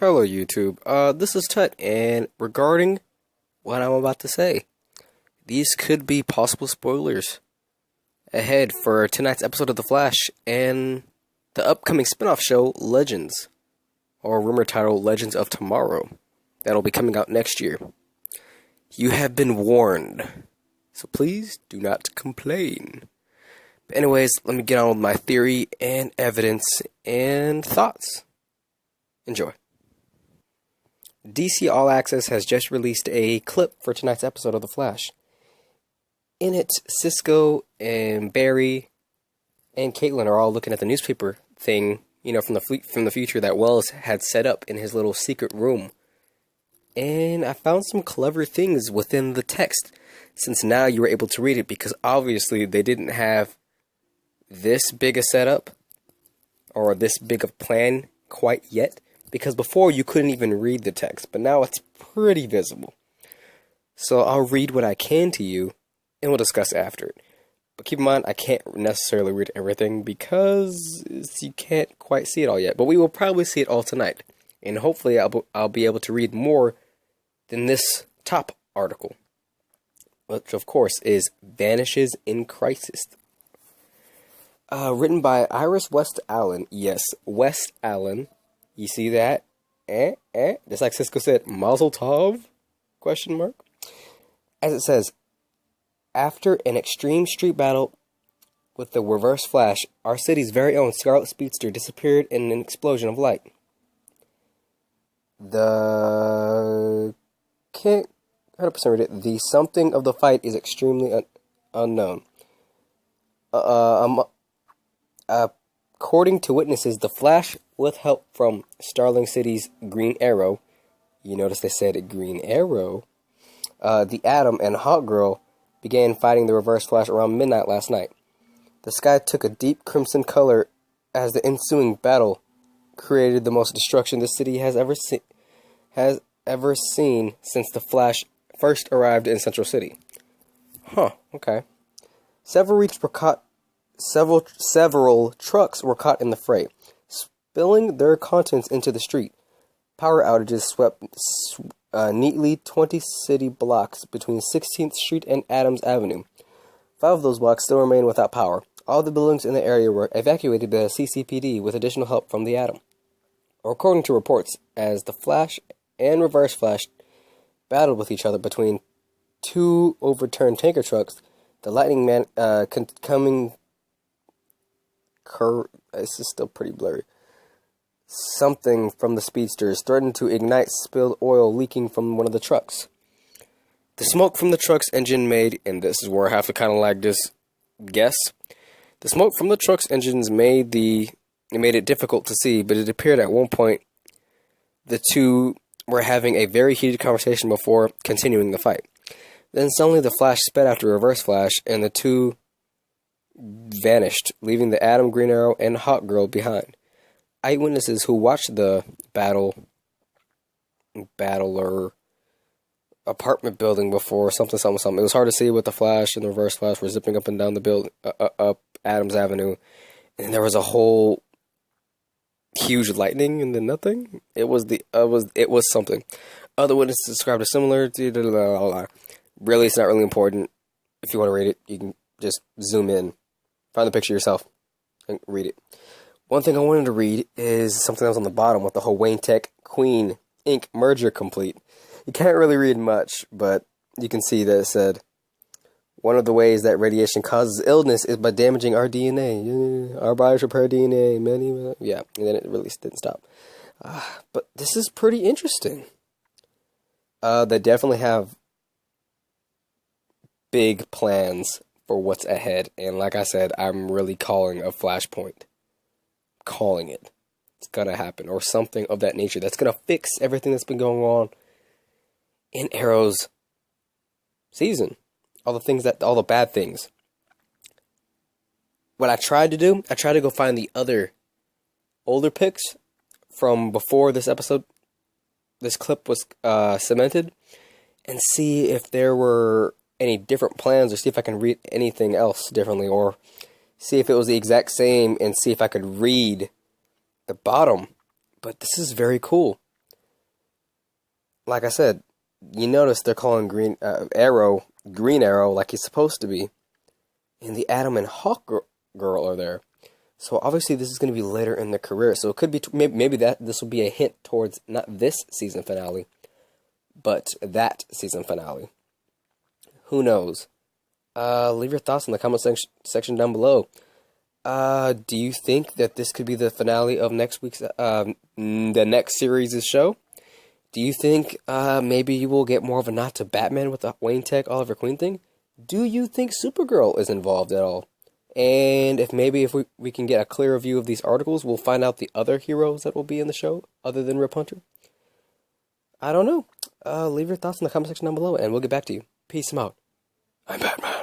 Hello YouTube, this is Tut, and regarding what I'm about to say, these could be possible spoilers ahead for tonight's episode of The Flash and the upcoming spin-off show, Legends, or rumor title, Legends of Tomorrow, that'll be coming out next year. You have been warned, so please do not complain. But anyways, let me get on with my theory and evidence and thoughts. Enjoy. DC All Access has just released a clip for tonight's episode of The Flash. In it, Cisco and Barry and Caitlin are all looking at the newspaper thing, from the future that Wells had set up in his little secret room. And I found some clever things within the text, since now you were able to read it, because obviously they didn't have this big a setup, or this big of plan quite yet. Because before you couldn't even read the text, but now it's pretty visible. So I'll read what I can to you, and we'll discuss after it. But keep in mind, I can't necessarily read everything because you can't quite see it all yet. But we will probably see it all tonight. And hopefully I'll be able to read more than this top article. Which of course is Vanishes in Crisis. Written by Iris West Allen. Yes, West Allen. You see that? Just like Cisco said, Mazel Tov? Question mark. As it says, after an extreme street battle with the Reverse Flash, our city's very own Scarlet Speedster disappeared in an explosion of light. Can't 100% read it. The something of the fight is extremely unknown. According to witnesses, the Flash, with help from Starling City's Green Arrow, you notice they said Green Arrow, the Atom and Hawkgirl began fighting the Reverse Flash around midnight last night. The sky took a deep crimson color as the ensuing battle created the most destruction the city has ever seen since the Flash first arrived in Central City. Okay. Several trucks were caught in the fray, spilling their contents into the street. Power outages swept neatly 20 city blocks between 16th Street and Adams Avenue. 5 of those blocks still remain without power. All the buildings in the area were evacuated by the CCPD with additional help from the Atom. According to reports, as the Flash and Reverse Flash battled with each other between 2 overturned tanker trucks, the Lightning Man this is still pretty blurry. Something from the speedsters threatened to ignite spilled oil leaking from one of the trucks. The smoke from the truck's engine made, and this is where I have to kind of like just guess. The smoke from the truck's engines made it difficult to see, but it appeared at one point the two were having a very heated conversation before continuing the fight. Then suddenly the Flash sped after Reverse Flash, and the two vanished, leaving the Atom, Green Arrow, and Hawkgirl behind. Eyewitnesses who watched the battler apartment building before something. It was hard to see with the Flash and the Reverse Flash were zipping up and down the building, up Adams Avenue, and there was a whole huge lightning and then nothing. It was something. Other witnesses described a similar. Really, it's not really important. If you want to read it, you can just zoom in, find the picture yourself, and read it. One thing I wanted to read is something that was on the bottom with the whole Wayne Tech Queen Inc. merger complete. You can't really read much, but you can see that it said, one of the ways that radiation causes illness is by damaging our DNA. Our bodies repair DNA. And then it really didn't stop. But this is pretty interesting. They definitely have big plans for what's ahead, and like I said, I'm really calling a flashpoint. Calling it. It's gonna happen, or something of that nature that's gonna fix everything that's been going on in Arrow's season. All the bad things. What I tried to do, I tried to go find the other older pics from before this clip was cemented, and see if there were any different plans, or see if I can read anything else differently, or see if it was the exact same, and see if I could read the bottom. But this is very cool. like I said, you notice they're calling Arrow Green Arrow like he's supposed to be, and the Atom and Hawk girl are there. So obviously this is going to be later in their career. So it could be maybe that this will be a hint towards not this season finale, but that season finale. Who knows? Leave your thoughts in the comment section down below. Do you think that this could be the finale of next week's the next series' show? Do you think maybe you will get more of a nod to Batman with the Wayne Tech Oliver Queen thing? Do you think Supergirl is involved at all? And if we can get a clearer view of these articles, we'll find out the other heroes that will be in the show other than Rip Hunter. I don't know. Leave your thoughts in the comment section down below, and we'll get back to you. Peace out. I'm Batman.